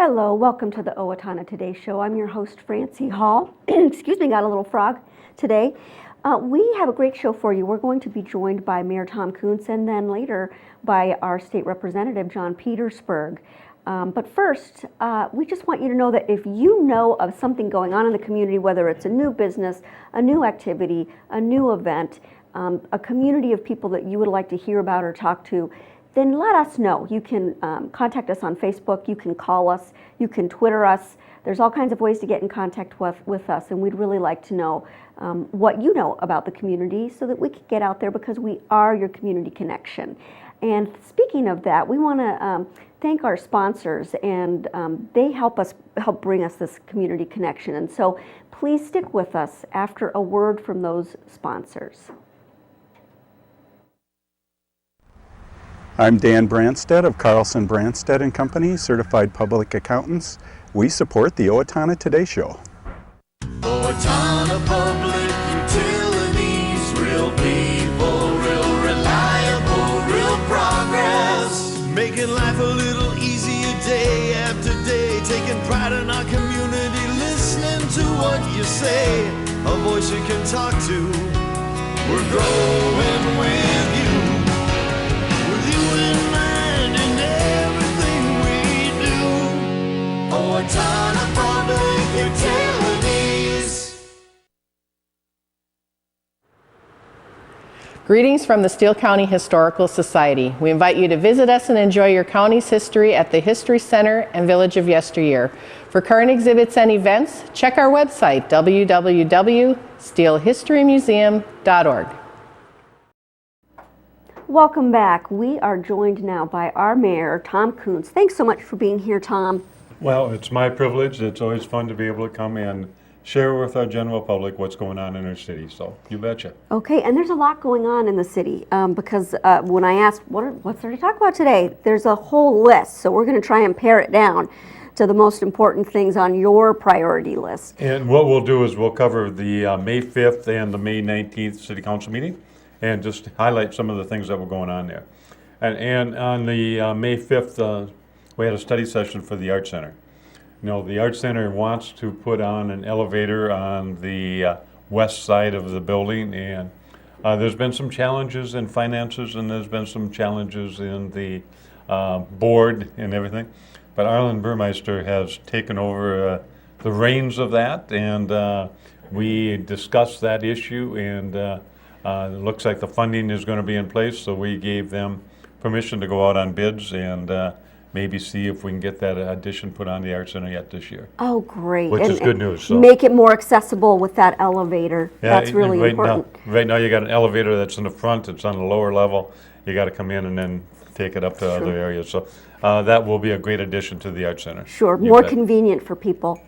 Hello, welcome to the Owatonna Today Show. I'm your host, Francy Hall. Excuse me, got a little frog today. We have a great show for you. We're going to be joined by Mayor Tom Kuntz and then later by our state representative, John Petersburg. But first, we just want you to know that if you know of something going on in the community, whether it's a new business, a new activity, a new event, a community of people that you would like to hear about or talk to, then let us know. You can contact us on Facebook, you can call us, you can Twitter us. There's all kinds of ways to get in contact with us, and we'd really like to know what you know about the community so that we can get out there, because we are your community connection. And speaking of that, we want to thank our sponsors, and they help bring us this community connection. And so please stick with us after a word from those sponsors. I'm Dan Branstad of Carlson Branstad & Company, Certified Public Accountants. We support the Owatonna Today Show. Owatonna Public Utilities, real people, real reliable, real progress. Making life a little easier day after day, taking pride in our community, listening to what you say, a voice you can talk to. We're growing with you. Owatonna Public Utilities. Greetings from the Steele County Historical Society. We invite you to visit us and enjoy your county's history at the History Center and Village of Yesteryear. For current exhibits and events, check our website, www.steelehistorymuseum.org. Welcome back. We are joined now by our mayor, Tom Kuntz. Thanks so much for being here, Tom. Well, it's my privilege. It's always fun to be able to come and share with our general public what's going on in our city, so you betcha. Okay, and there's a lot going on in the city because when I asked what's there to talk about today, there's a whole list, so we're going to try and pare it down to the most important things on your priority list. And what we'll do is we'll cover the May 5th and the May 19th City Council meeting and just highlight some of the things that were going on there. And on the May 5th, we had a study session for the Art Center. You know, the Art Center wants to put on an elevator on the west side of the building, and there's been some challenges in finances, and there's been some challenges in the board and everything. But Arlen Burmeister has taken over the reins of that, and we discussed that issue, and it looks like the funding is going to be in place, so we gave them permission to go out on bids and maybe see if we can get that addition put on the Art Center yet this year. Oh, great. Which is good news. So. Make it more accessible with that elevator. Yeah, that's really important. Right now you got an elevator that's in the front, it's on the lower level. You got to come in and then take it up to other areas. So that will be a great addition to the Art Center. Sure, more convenient for people.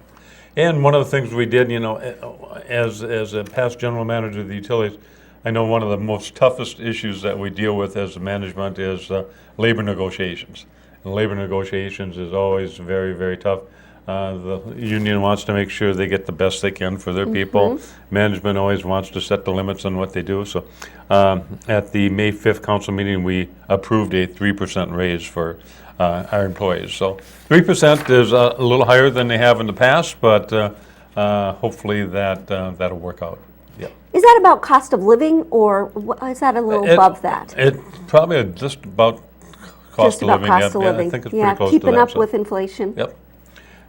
And one of the things we did, you know, as a past general manager of the utilities, I know one of the most toughest issues that we deal with as a management is labor negotiations. And labor negotiations is always very, very tough. The union wants to make sure they get the best they can for their people. Management always wants to set the limits on what they do. So at the May 5th council meeting, we approved a 3% raise for our employees. So 3% is a little higher than they have in the past, but hopefully that'll work out. Yeah. Is that about cost of living, or is that a little above that? It's probably just about cost of living. Cost of living. I think it's pretty close keeping to that. Up with inflation. Yep.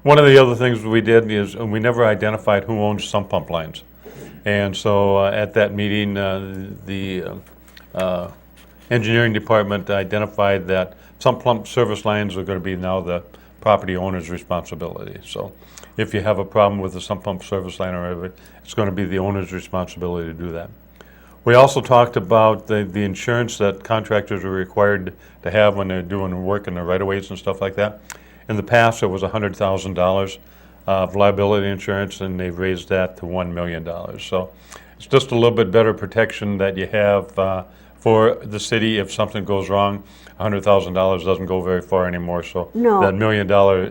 One of the other things we did is we never identified who owns sump pump lines. And so at that meeting, the engineering department identified that sump pump service lines are going to be now the property owner's responsibility. So if you have a problem with the sump pump service line or whatever, it's going to be the owner's responsibility to do that. We also talked about the insurance that contractors are required to have when they're doing work in the right-of-ways and stuff like that. In the past, it was $100,000 of liability insurance, and they've raised that to $1 million. So it's just a little bit better protection that you have for the city if something goes wrong. $100,000 doesn't go very far anymore, so no. That $1 million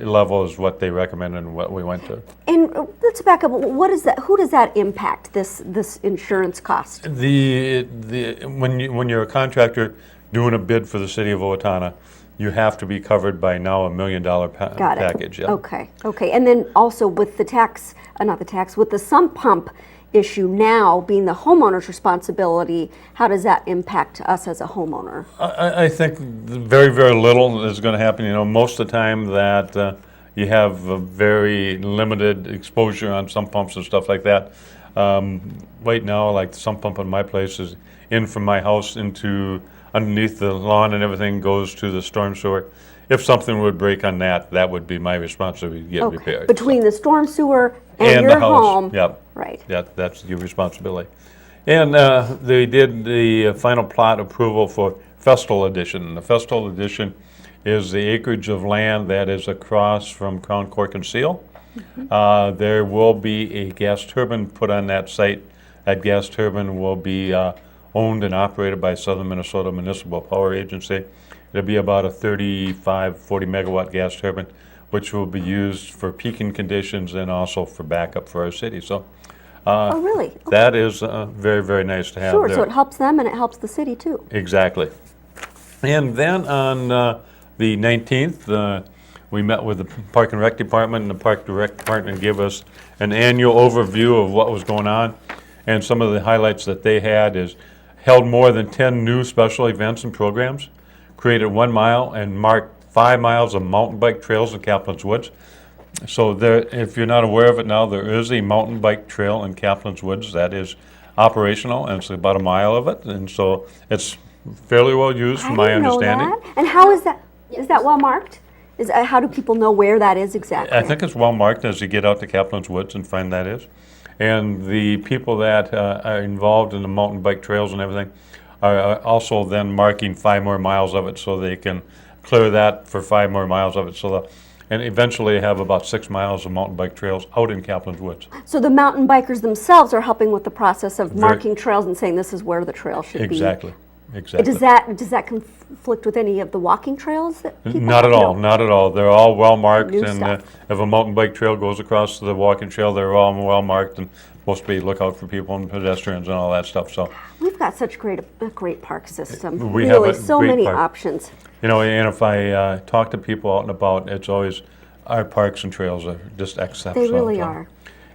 level is what they recommended and what we went to. And let's back up. What is that? Who does that impact? This insurance cost? When you're a contractor doing a bid for the city of Owatonna, you have to be covered by now $1 million Got it. package. Yeah. Okay. And then also with with the sump pump issue now being the homeowner's responsibility, how does that impact us as a homeowner? I think very, very little is going to happen. You know, most of the time that you have a very limited exposure on sump pumps and stuff like that. Right now, like the sump pump in my place is in from my house into underneath the lawn and everything goes to the storm sewer. If something would break on that, that would be my responsibility to get repaired. Between the storm sewer and the your house. home. Yep. Right. Yeah, that's your responsibility. And they did the final plot approval for Festal Edition. The Festal Edition is the acreage of land that is across from Crown Cork and Seal. There will be a gas turbine put on that site. That gas turbine will be owned and operated by Southern Minnesota Municipal Power Agency. It'll be about a 35, 40 megawatt gas turbine, which will be used for peaking conditions and also for backup for our city. So Oh, really? Okay. that is very, very nice to have Sure, there. so it helps them and it helps the city too. Exactly. And then on the 19th, we met with the Park and Rec Department, and the Park and Rec Department gave us an annual overview of what was going on. And some of the highlights that they had is held more than 10 new special events and programs, created 1 mile and marked 5 miles of mountain bike trails in Kaplan's Woods. So there, if you're not aware of it now, there is a mountain bike trail in Kaplan's Woods that is operational, and it's about a mile of it. And so it's fairly well used, from my understanding. Know that. And how is that? Is that well marked? How do people know where that is exactly? I think it's well marked as you get out to Kaplan's Woods and find that is. And the people that are involved in the mountain bike trails and everything are also then marking 5 more miles of it, so they can clear that for 5 more miles of it. And eventually have about 6 miles of mountain bike trails out in Kaplan's Woods. So the mountain bikers themselves are helping with the process of marking trails and saying this is where the trail should Exactly. be. Exactly. Does that conflict with any of the walking trails that people Not at have? all, not at all. They're all well marked, New and stuff. if a mountain bike trail goes across the walking trail, they're all well marked and supposed to be look out for people and pedestrians and all that stuff. So, We've got such a great park system. We have really, a so great many park. options. you know, and if I talk to people out and about, it's always our parks and trails are just exceptional. They really are.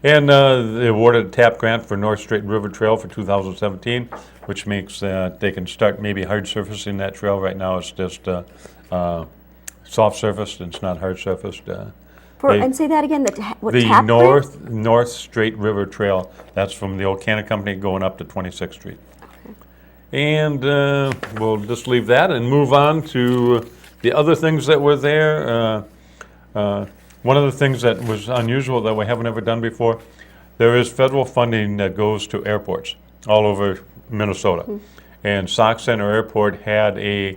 And they awarded a TAP grant for North Straight River Trail for 2017, which makes they can start maybe hard surfacing that trail. Right now it's just soft surfaced, it's not hard surfaced. And say that again, what The TAP grant? North Straight River Trail, that's from the old Cannon Company going up to 26th Street. Okay. And we'll just leave that and move on to the other things that were there. One of the things that was unusual that we haven't ever done before, there is federal funding that goes to airports all over Minnesota. Mm-hmm. And Sauk Center Airport had a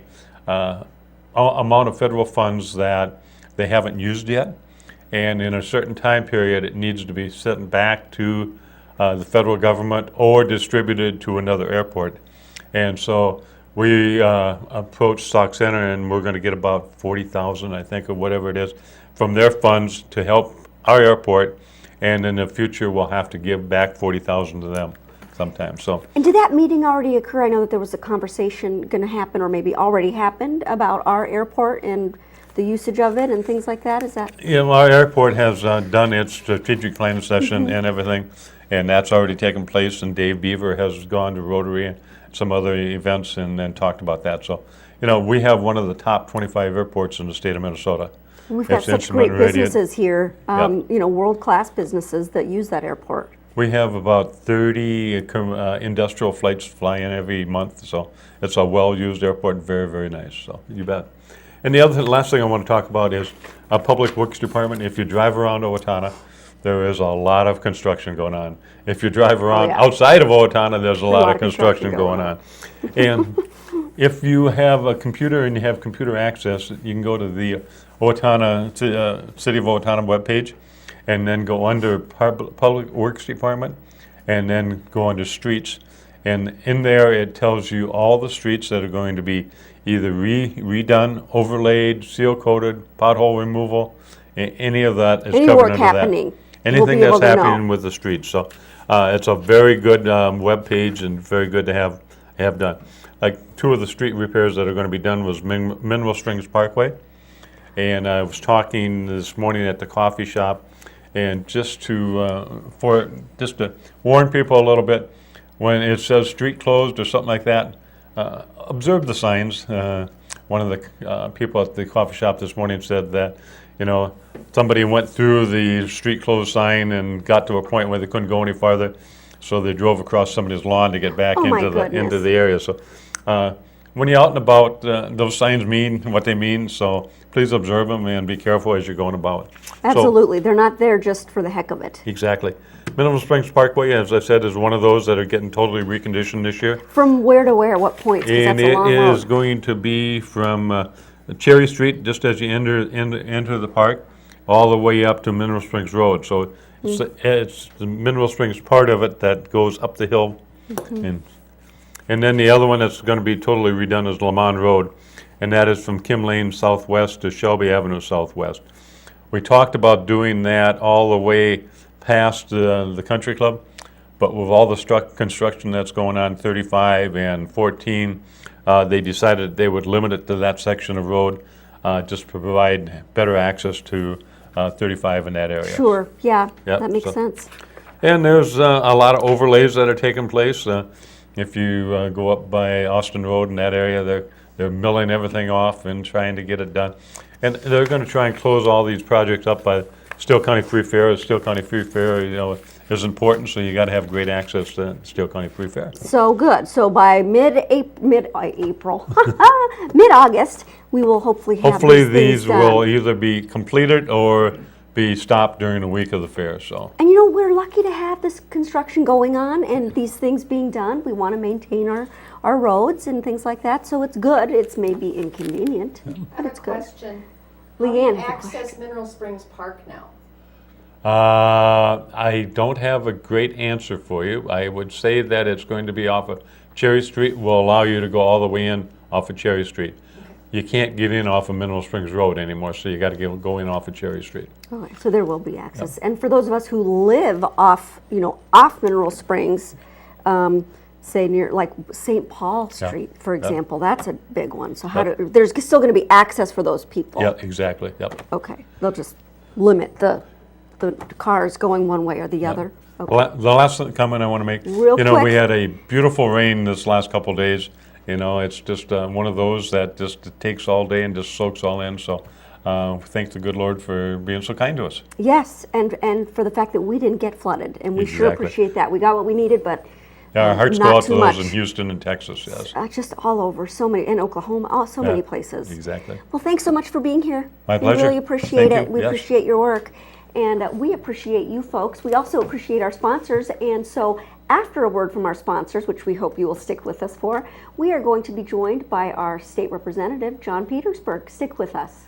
amount of federal funds that they haven't used yet. And in a certain time period, it needs to be sent back to the federal government or distributed to another airport. And so we approached Sauk Center, and we're going to get about $40,000, I think, or whatever it is, from their funds to help our airport. And in the future, we'll have to give back $40,000 to them sometime. So. And did that meeting already occur? I know that there was a conversation going to happen, or maybe already happened, about our airport and the usage of it and things like that. Is that? Yeah, well, our airport has done its strategic planning session and everything, and that's already taken place. And Dave Beaver has gone to Rotary and some other events and talked about that. So, you know, we have one of the top 25 airports in the state of Minnesota. We've got such great businesses here, you know, world-class businesses that use that airport. We have about 30 industrial flights fly in every month, so it's a well-used airport, very, very nice, so you bet. And the last thing I want to talk about is our Public Works Department. If you drive around Owatonna, there is a lot of construction going on. If you drive around outside of Owatonna, there's a lot of construction going on. And if you have a computer and you have computer access, you can go to the Owatonna, City of Owatonna webpage, and then go under Public Works Department, and then go under Streets. And in there, it tells you all the streets that are going to be either redone, overlaid, seal coated, pothole removal, any of that is covered under that. Anything that's happening with the streets. So it's a very good web page and very good to have have done. Like 2 of the street repairs that are going to be done was Mineral Springs Parkway. And I was talking this morning at the coffee shop, and just to warn people a little bit, when it says street closed or something like that, observe the signs. One of the people at the coffee shop this morning said that, somebody went through the street closed sign and got to a point where they couldn't go any farther, so they drove across somebody's lawn to get back Oh, my into the goodness. area. So when you're out and about, those signs mean what they mean, so please observe them and be careful as you're going about. Absolutely. They're not there just for the heck of it. Exactly. Mineral Springs Parkway, as I said, is one of those that are getting totally reconditioned this year. From where to where? What points? 'Cause And that's a it long is road. going to be from Cherry Street, just as you enter the park, all the way up to Mineral Springs Road. So it's the Mineral Springs part of it that goes up the hill. And then the other one that's going to be totally redone is Lamont Road, and that is from Kim Lane Southwest to Shelby Avenue Southwest. We talked about doing that all the way past the country club, but with all the construction that's going on 35 and 14, they decided they would limit it to that section of road, just to provide better access to 35 in that area. Sure, yeah, Yep, that makes so- sense. And there's a lot of overlays that are taking place. If you go up by Austin Road in that area, they're milling everything off and trying to get it done. And they're going to try and close all these projects up by Steele County Free Fair. Steele County Free Fair, is important, so you got to have great access to Steele County Free Fair. So good. So by mid-April, mid-August, we will hopefully have Hopefully these these things will done. either be completed or be stopped during the week of the fair. So And we're lucky to have this construction going on and these things being done. We want to maintain our roads and things like that, so it's good. It's maybe inconvenient, but it's good. Question. Leanne, How has do a you access Mineral Springs Park now? I don't have a great answer for you. I would say that it's going to be off of Cherry Street. Will allow you to go all the way in off of Cherry Street. You can't get in off of Mineral Springs Road anymore, so you got to go in off of Cherry Street. Okay, so there will be access. And for those of us who live off Mineral Springs, say near like St. Paul Street, for example, that's a big one. So there's still going to be access for those people. Yeah, exactly. Yep. Okay, they'll just limit the cars going one way or the other. Okay. The last comment I want to make, Real quick. we had a beautiful rain this last couple of days. It's just one of those that just takes all day and just soaks all in. So thank the good Lord for being so kind to us. Yes, and for the fact that we didn't get flooded, and we sure Exactly. appreciate that. We got what we needed, but Yeah, our hearts not go out to too those much. in Houston and Texas, yes. Just all over, so many, in Oklahoma, so many places. Exactly. Well, thanks so much for being here. My We pleasure. really appreciate Thank it. you. We Yes. appreciate your work. And we appreciate you folks. We also appreciate our sponsors. And so after a word from our sponsors, which we hope you will stick with us for, we are going to be joined by our state representative, John Petersburg. Stick with us.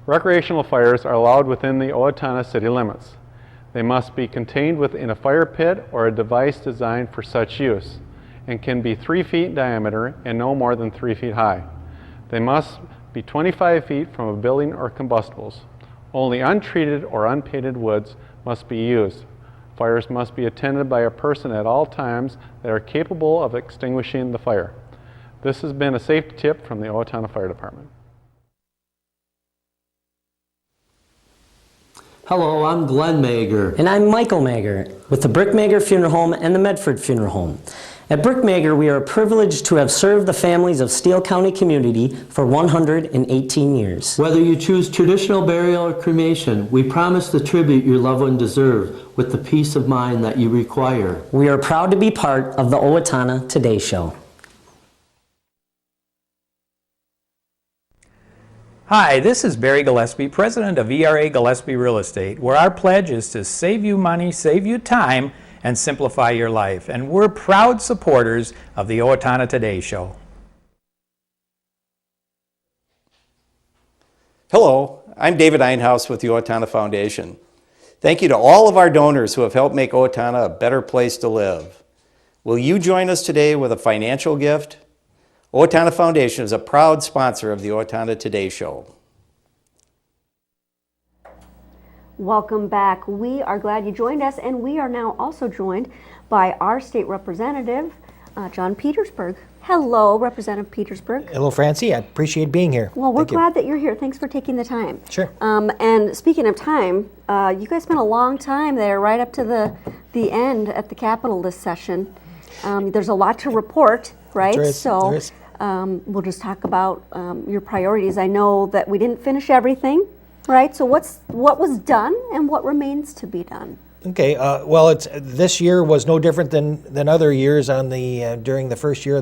Recreational fires are allowed within the Owatonna city limits. They must be contained within a fire pit or a device designed for such use, and can be 3 feet in diameter and no more than 3 feet high. They must be 25 feet from a building or combustibles. Only untreated or unpainted woods must be used. Fires must be attended by a person at all times that are capable of extinguishing the fire. This has been a safety tip from the Owatonna Fire Department. Hello, I'm Glenn Mager. And I'm Michael Mager with the Brick Mager Funeral Home and the Medford Funeral Home. At Brick Mager, we are privileged to have served the families of Steele County community for 118 years. Whether you choose traditional burial or cremation, we promise the tribute your loved one deserves with the peace of mind that you require. We are proud to be part of the Owatonna Today Show. Hi, this is Barry Gillespie, president of ERA Gillespie Real Estate, where our pledge is to save you money, save you time, and simplify your life. And we're proud supporters of the Owatonna Today Show. Hello, I'm David Einhaus with the Owatonna Foundation. Thank you to all of our donors who have helped make Owatonna a better place to live. Will you join us today with a financial gift? Owatonna Foundation is a proud sponsor of the Owatonna Today Show. Welcome back. We are glad you joined us, and we are now also joined by our state representative, John Petersburg. Hello, Representative Petersburg. Hello, Francie. I appreciate being here. Well, we're Thank you. glad that you're here. Thanks for taking the time. Sure. And speaking of time, you guys spent a long time there, right up to the end at the Capitol this session. There's a lot to report, right? There is. So There is. we'll just talk about your priorities. I know that we didn't finish everything, right? So what was done and what remains to be done? Okay. Well, this year was no different than other years on the during the first year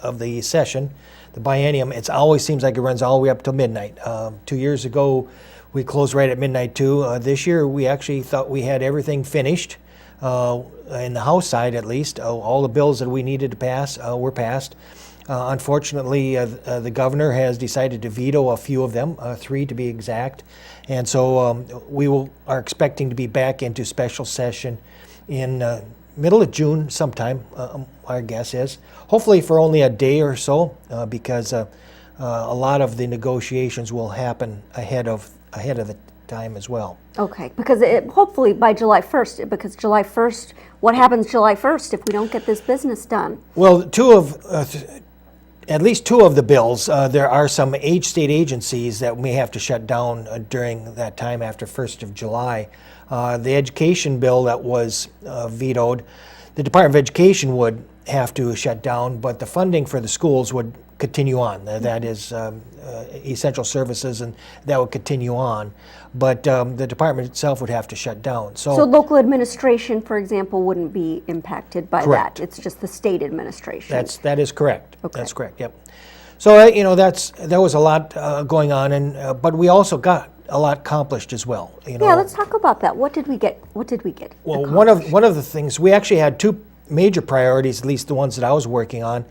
of the session, the biennium. It always seems like it runs all the way up till midnight. 2 years ago, we closed right at midnight too. This year, we actually thought we had everything finished. In the House side, at least, all the bills that we needed to pass were passed. Unfortunately, the governor has decided to veto a few of them, 3 to be exact, and so we are expecting to be back into special session in middle of June sometime. Our guess is hopefully for only a day or so, because a lot of the negotiations will happen ahead of the time as well. Okay, because hopefully by July 1st, because July 1st, what happens July 1st if we don't get this business done? Well, at least 2 of the bills, there are some state agencies that we have to shut down during that time after 1st of July. The education bill that was vetoed, the Department of Education would have to shut down, but the funding for the schools would continue on. That is essential services, and that would continue on. But the department itself would have to shut down. So local administration, for example, wouldn't be impacted by Correct. that. It's just the state administration. That is correct. Okay. That's correct. Yep. So there was a lot going on, and but we also got a lot accomplished as well. Yeah, let's talk about that. What did we get? Well, one of the things, we actually had 2 major priorities, at least the ones that I was working on.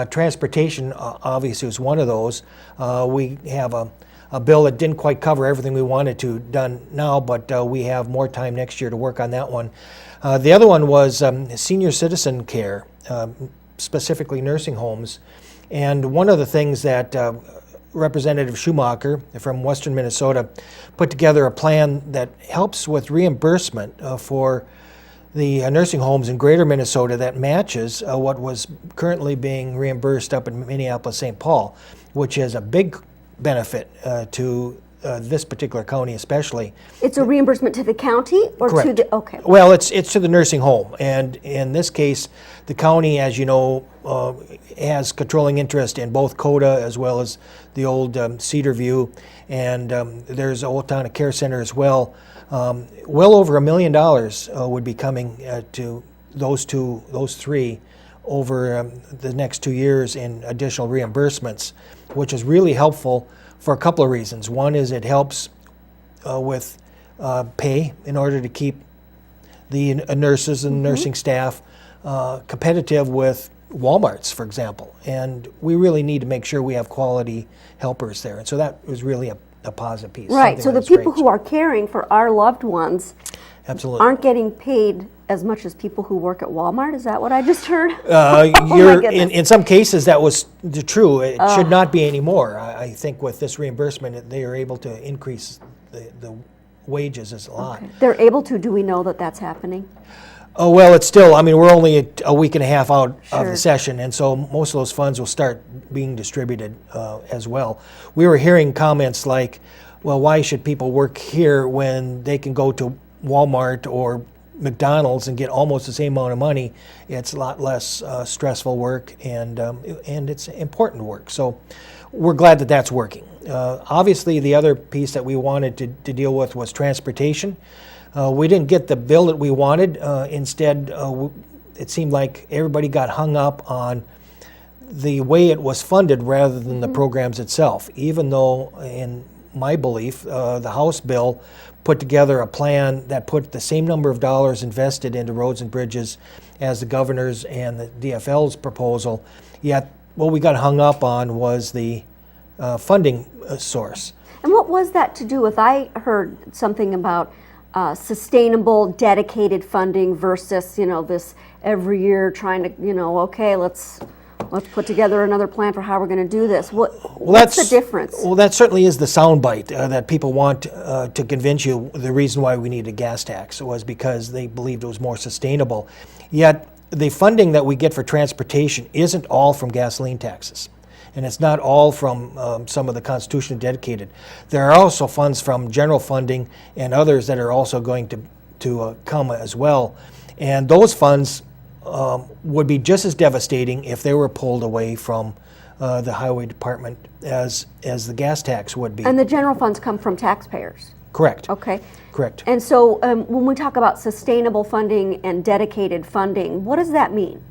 Transportation obviously was one of those. We have a bill that didn't quite cover everything we wanted to done now, but we have more time next year to work on that one. The other one was senior citizen care, specifically nursing homes. And one of the things that Representative Schumacher from Western Minnesota put together a plan that helps with reimbursement for the nursing homes in greater Minnesota that matches what was currently being reimbursed up in Minneapolis-St. Paul, which is a big benefit to this particular county especially. It's a reimbursement to the county or Correct. to the, okay. Well, it's to the nursing home, and in this case, the county, as you know, has controlling interest in both CODA as well as the old Cedar View, and there's Owatonna Care Center as well. Well over $1 million would be coming to those 3 over the next 2 years in additional reimbursements, which is really helpful for a couple of reasons. One is it helps with pay in order to keep the nurses and nursing staff competitive with Walmart's, for example. And we really need to make sure we have quality helpers there. And so that was really a positive piece. Right, so the people great. who are caring for our loved ones Absolutely. aren't getting paid as much as people who work at Walmart. Is that what I just heard? Oh my goodness. in some cases that was true. It should not be anymore. I think with this reimbursement, they are able to increase the wages a lot. Okay. They're able to. Do we know that that's happening? Oh, well, it's still, I mean, we're only a week and a half out of Sure. the session, and so most of those funds will start being distributed as well. We were hearing comments like, well, why should people work here when they can go to Walmart or McDonald's and get almost the same amount of money? It's a lot less stressful work, and it's important work. So we're glad that that's working. Obviously, the other piece that we wanted to deal with was transportation. We didn't get the bill that we wanted. Instead, it seemed like everybody got hung up on the way it was funded rather than the programs itself, even though, in my belief, the House bill put together a plan that put the same number of dollars invested into roads and bridges as the governor's and the DFL's proposal, yet what we got hung up on was the funding source. And what was that to do with? I heard something about sustainable, dedicated funding versus, this every year trying to, okay, let's put together another plan for how we're going to do this. What's the difference? Well, that certainly is the soundbite that people want to convince you the reason why we need a gas tax was because they believed it was more sustainable. Yet the funding that we get for transportation isn't all from gasoline taxes. And it's not all from some of the constitutionally dedicated. There are also funds from general funding and others that are also going to come as well. And those funds would be just as devastating if they were pulled away from the highway department as the gas tax would be. And the general funds come from taxpayers? Correct. Okay. Correct. And so when we talk about sustainable funding and dedicated funding, what does that mean?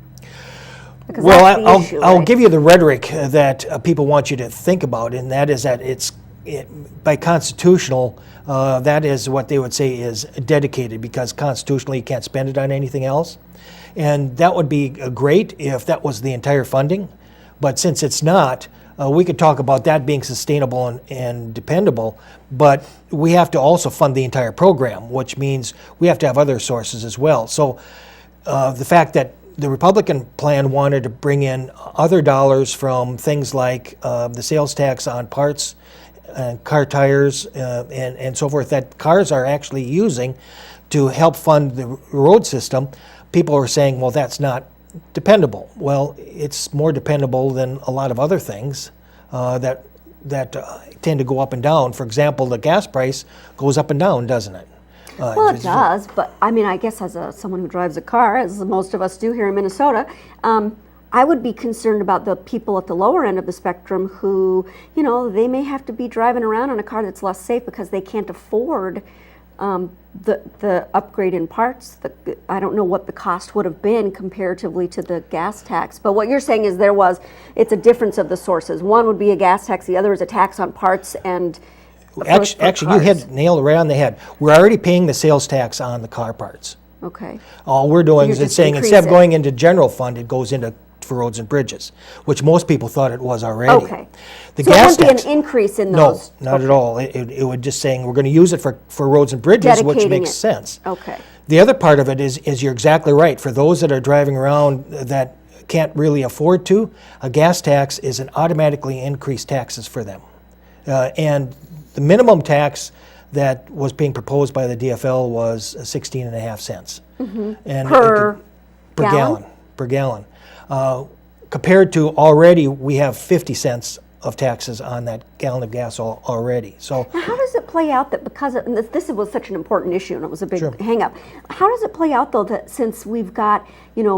Because well, I'll give you the rhetoric that people want you to think about, and that is that by constitutional, that is what they would say is dedicated, because constitutionally you can't spend it on anything else. And that would be great if that was the entire funding, but since it's not, we could talk about that being sustainable and dependable, but we have to also fund the entire program, which means we have to have other sources as well. So the fact that the Republican plan wanted to bring in other dollars from things like the sales tax on parts, car tires, and so forth that cars are actually using to help fund the road system. People are saying, well, that's not dependable. Well, it's more dependable than a lot of other things that tend to go up and down. For example, the gas price goes up and down, doesn't it? Well, it does, but I mean, I guess as someone who drives a car, as most of us do here in Minnesota, I would be concerned about the people at the lower end of the spectrum who, they may have to be driving around in a car that's less safe because they can't afford the upgrade in parts. I don't know what the cost would have been comparatively to the gas tax, but what you're saying is it's a difference of the sources. One would be a gas tax, the other is a tax on parts and Actually, you hit nailed it right on the head. We're already paying the sales tax on the car parts. Okay. All we're doing is saying instead of going into general fund, it goes into for roads and bridges, which most people thought it was already. Okay. The so gas it wouldn't tax, be an increase in those? No, not at all. It would just saying we're going to use it for roads and bridges, which makes sense. Okay. The other part of it is you're exactly right. For those that are driving around that can't really afford to, a gas tax is an automatically increased taxes for them. And the minimum tax that was being proposed by the DFL was 16.5 cents. Mm-hmm. And per gallon? Per gallon. Compared to already, we have 50 cents of taxes on that gallon of gas already. So now how does it play out that because this was such an important issue and it was a big hang-up, how does it play out though that since we've got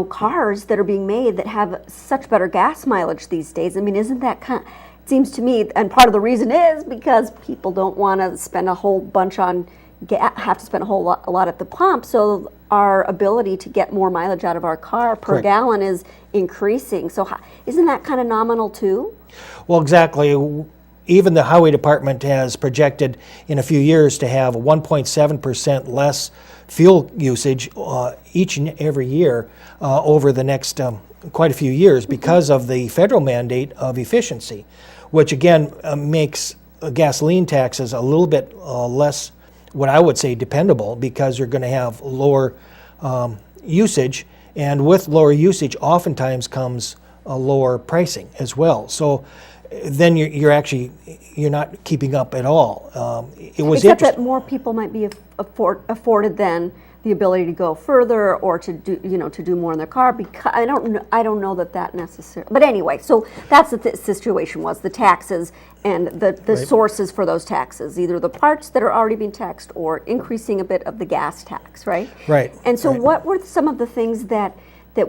cars that are being made that have such better gas mileage these days? I mean, isn't that it seems to me, and part of the reason is because people don't want to spend a whole bunch on have to spend a lot at the pump, so our ability to get more mileage out of our car per gallon is increasing. So isn't that kind of nominal too? Well, exactly. Even the highway department has projected in a few years to have 1.7% less fuel usage each and every year over the next quite a few years because of the federal mandate of efficiency, which again makes gasoline taxes a little bit less, what I would say, dependable, because you're going to have lower usage, and with lower usage oftentimes comes a lower pricing as well. So then you're not keeping up at all. It was except that more people might be afforded then the ability to go further or to do more in their car, because I don't know that necessarily. But anyway, so that's the situation was the taxes and the sources for those taxes, either the parts that are already being taxed or increasing a bit of the gas tax, right? Right. And so what were some of the things that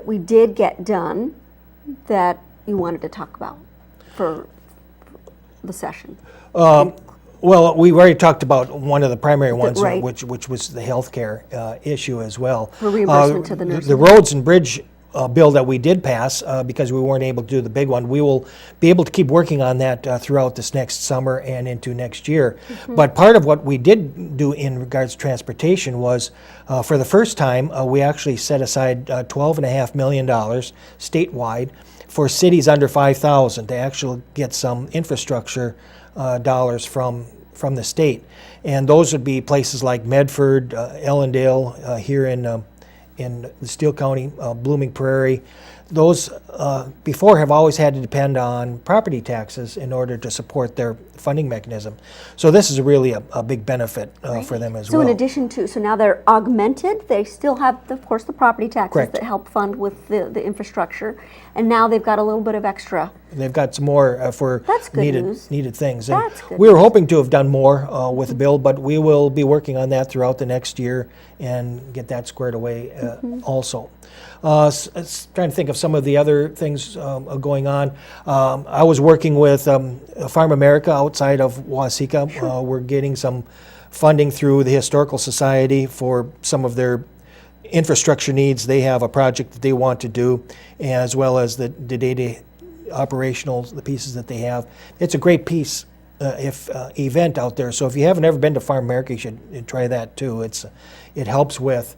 we did get done that you wanted to talk about for the session? Well, we've already talked about one of the primary ones, right. which was the healthcare issue as well. For reimbursement to the nurses. The roads and bridge bill that we did pass, because we weren't able to do the big one, we will be able to keep working on that throughout this next summer and into next year. Mm-hmm. But part of what we did do in regards to transportation was, for the first time, we actually set aside $12.5 million statewide for cities under 5,000 to actually get some infrastructure dollars from from the state. And those would be places like Medford, Ellendale, here in the Steele County, Blooming Prairie. Those before have always had to depend on property taxes in order to support their funding mechanism. So this is really a big benefit for them as well. So in addition to, so now they're augmented, they still have, of course, the property taxes Correct. that help fund with the infrastructure, and now they've got a little bit of extra. They've got some more for That's good news. needed things. And That's good we were hoping to have done more with the bill, but we will be working on that throughout the next year and get that squared away also. Trying to think of some of the other things going on. I was working with Farm America outside of Waseca. We're getting some funding through the Historical Society for some of their infrastructure needs. They have a project that they want to do, as well as the day-to-day operational, the pieces that they have. It's a great piece event out there. So if you haven't ever been to Farm America, you should try that too. It helps with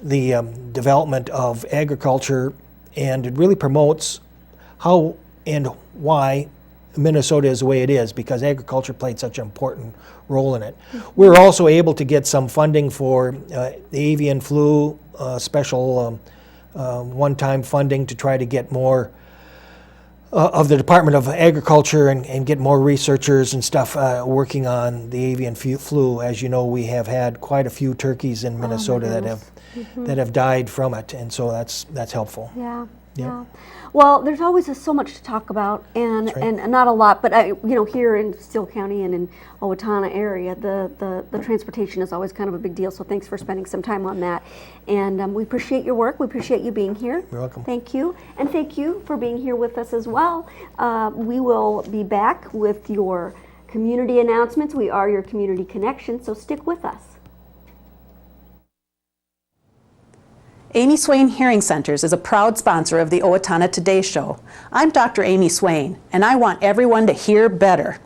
the development of agriculture, and it really promotes how and why Minnesota is the way it is, because agriculture played such an important role in it. We were also able to get some funding for the avian flu, special one-time funding to try to get more of the Department of Agriculture and get more researchers and stuff working on the avian flu. As you know, we have had quite a few turkeys in Minnesota that have died from it, and so that's helpful. Yeah. Yeah. Well, there's always so much to talk about, and not a lot, but here in Steele County and in Owatonna area, the transportation is always kind of a big deal. So thanks for spending some time on that, and we appreciate your work. We appreciate you being here. You're welcome. Thank you, and thank you for being here with us as well. We will be back with your community announcements. We are your community connection, so stick with us. Amy Swain Hearing Centers is a proud sponsor of the Owatonna Today Show. I'm Dr. Amy Swain, and I want everyone to hear better.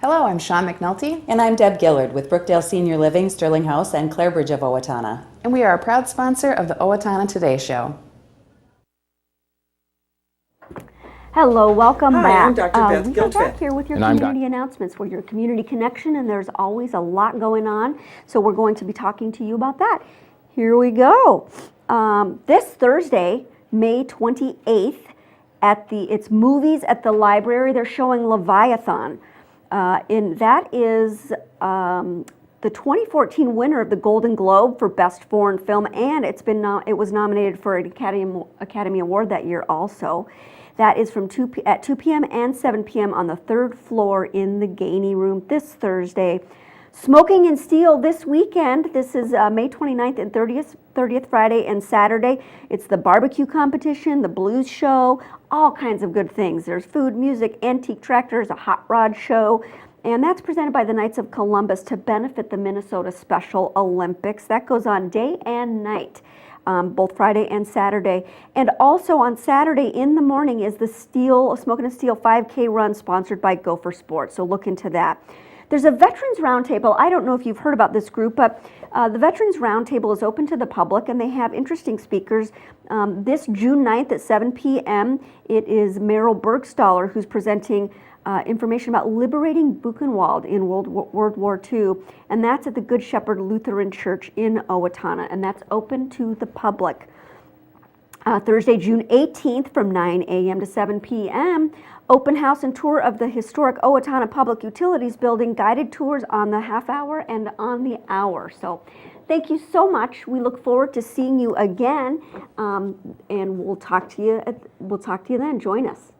Hello, I'm Shawn McNulty. And I'm Deb Gillard with Brookdale Senior Living, Sterling House, and Clarebridge of Owatonna. And we are a proud sponsor of the Owatonna Today Show. Hello, welcome back. I'm Dr. Beth We are back here with your community announcements. We're your community connection, and there's always a lot going on. So we're going to be talking to you about that. Here we go. This Thursday, May 28th, it's Movies at the Library. They're showing Leviathan. And that is the 2014 winner of the Golden Globe for Best Foreign Film, and it was nominated for an Academy Award that year also. That is at 2 p.m. and 7 p.m. on the 3rd floor in the Gainey Room this Thursday. Smoking in Steel this weekend. This is May 29th and 30th Friday and Saturday. It's the barbecue competition, the blues show, all kinds of good things. There's food, music, antique tractors, a hot rod show, and that's presented by the Knights of Columbus to benefit the Minnesota Special Olympics. That goes on day and night. Both Friday and Saturday. And also on Saturday in the morning is the Smoking and Steel 5K run sponsored by Gopher Sports, so look into that. There's a Veterans Roundtable. I don't know if you've heard about this group, but the Veterans Roundtable is open to the public, and they have interesting speakers. This June 9th at 7 p.m., it is Meryl Bergstaller who's presenting information about liberating Buchenwald in World War II, and that's at the Good Shepherd Lutheran Church in Owatonna, and that's open to the public. Thursday, June 18th from 9 a.m. to 7 p.m., open house and tour of the historic Owatonna Public Utilities Building, guided tours on the half hour and on the hour. So thank you so much. We look forward to seeing you again, and we'll talk to you then. Join us.